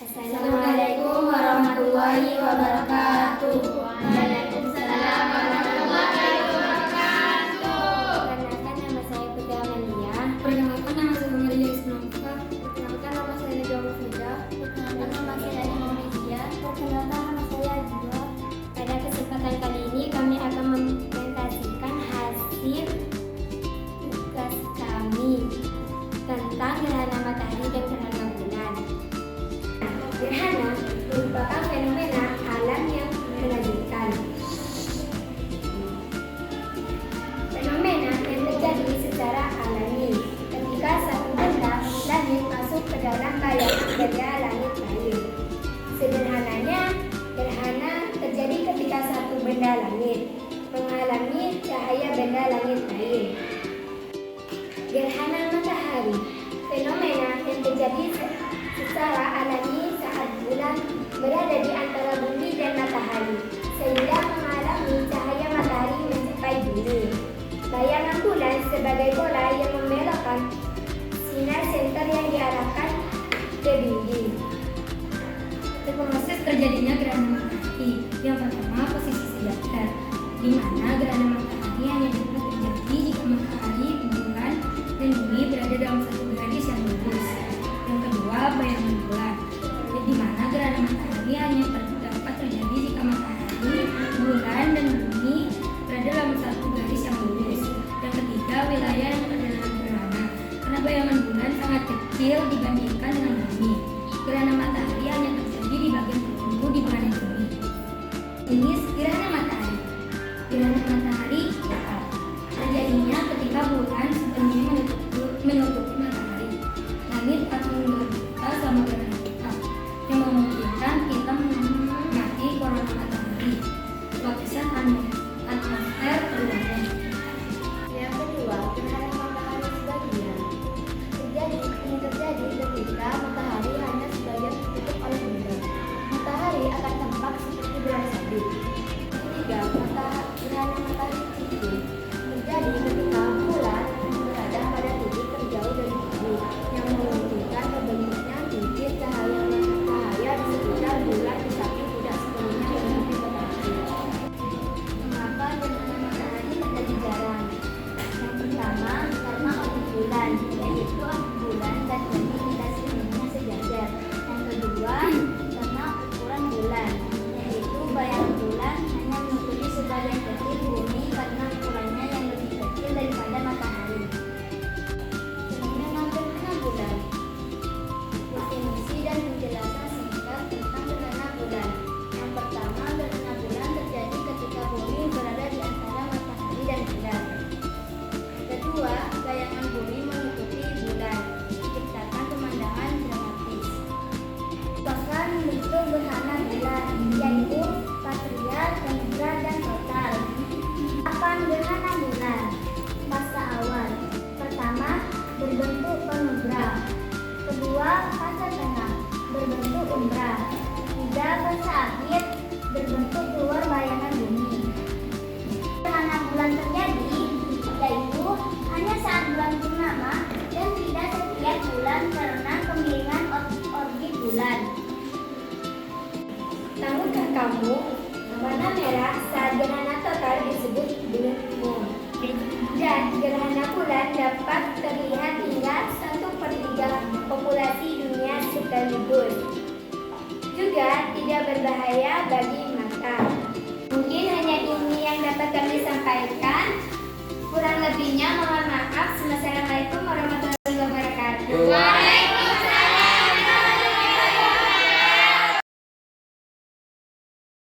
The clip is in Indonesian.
Assalamualaikum warahmatullahi wabarakatuh. Waalaikumsalam warahmatullahi wabarakatuh. Perkenalkan, nama saya Putri Amelia. Perkenalkan, nama saya Maria Isnova. Perkenalkan, nama saya Najwa Mufida. Perkenalkan, nama saya Indonesia. Perkenalkan, nama saya Ajwa. Pada kesempatan kali ini kami akan mempresentasikan hasil tugas kami tentang gerhana matahari dan gerhana bulan. Gerhana merupakan fenomena alam yang menakjubkan. Fenomena yang terjadi secara alami ketika satu benda langit masuk ke dalam bayangan benda langit lain. Sederhananya, gerhana terjadi ketika satu benda langit menghalangi cahaya benda langit lain. Gerhana matahari, fenomena yang terjadi secara alami saat bulan berada di antara bumi dan matahari, sehingga menghalangi cahaya matahari mencapai bumi. Bayangan bulan sebagai bola yang membelokkan sinar senter yang diarahkan ke dinding. Proses terjadinya gerhana matahari. Yang pertama, posisi sejajar, di mana gerhana matahari hanya dapat terjadi jika matahari, bulan, dan bumi berada dalam satu garis yang lurus. Yang kedua, bayangan bulan, di mana gerhana matahari hanya dapat terjadi jika matahari, bulan, dan bumi berada dalam satu garis yang lurus. Yang ketiga, wilayah yang terdapat gerhana, karena bayangan bulan sangat kecil dibandingkan dengan bumi. Gerhana matahari hanya terjadi di bagian tertentu di planet bumi. Jenis gerhana matahari. Gerhana matahari total terjadinya ketika bulan sepenuhnya menutupi matahari. Langit akan berbuka selama gerhana total, yang memungkinkan kita mengamati corona matahari, lapisan atmosfer terluarnya. Yang kedua, gerhana matahari sebagian. Ini terjadi ketika matahari hanya sebagian tertutup oleh bulan. Matahari akan tampak seperti bulan sabit. Ketiga, gerhana matahari cincin terjadi ketika bulan berada pada titik terjauh dari bumi, yang memungkinkan terbentuknya cincin cahaya di sekitar bulan tetapi tidak sepenuhnya menutupi matahari. Mengapa gerhana matahari terjadi jarang? Yang pertama, karena orbit bulan, yaitu orbit bulan dan bumi tidak sepenuhnya sejajar. Yang kedua, karena ukuran bulan, yaitu bayangan bulan hanya menutupi sebagian kecil bumi karena ukurannya yang lebih kecil daripada matahari. Fenomena gerhana bulan. Definisi dan penjelasan singkat tentang gerhana bulan. Yang pertama, gerhana bulan terjadi ketika bumi berada di antara matahari dan bulan. Kedua, bayangan bumi menutupi bulan, menciptakan pemandangan dramatis. Bahkan bentuk gerhana bulan, yaitu parsial, penumbra, dan total. Kapan gerhana bulan? Fase awal. Pertama, berbentuk penumbra. Kedua, fase tengah, berbentuk umbra. Tiga, fase akhir, berbentuk keluar bayangan bumi. Gerhana bulan terjadi yaitu hanya saat bulan purnama dan tidak setiap bulan karena kemiringan orbit bulan. Tahukah kamu, warna merah saat gerhana total disebut blood moon, dan gerhana bulan dapat terlihat hingga 1/3 populasi dunia sekaligus. Juga tidak berbahaya bagi mata. Mungkin hanya ini yang dapat kami sampaikan. Kurang lebihnya mohon maaf. Wassalamualaikum warahmatullahi wabarakatuh.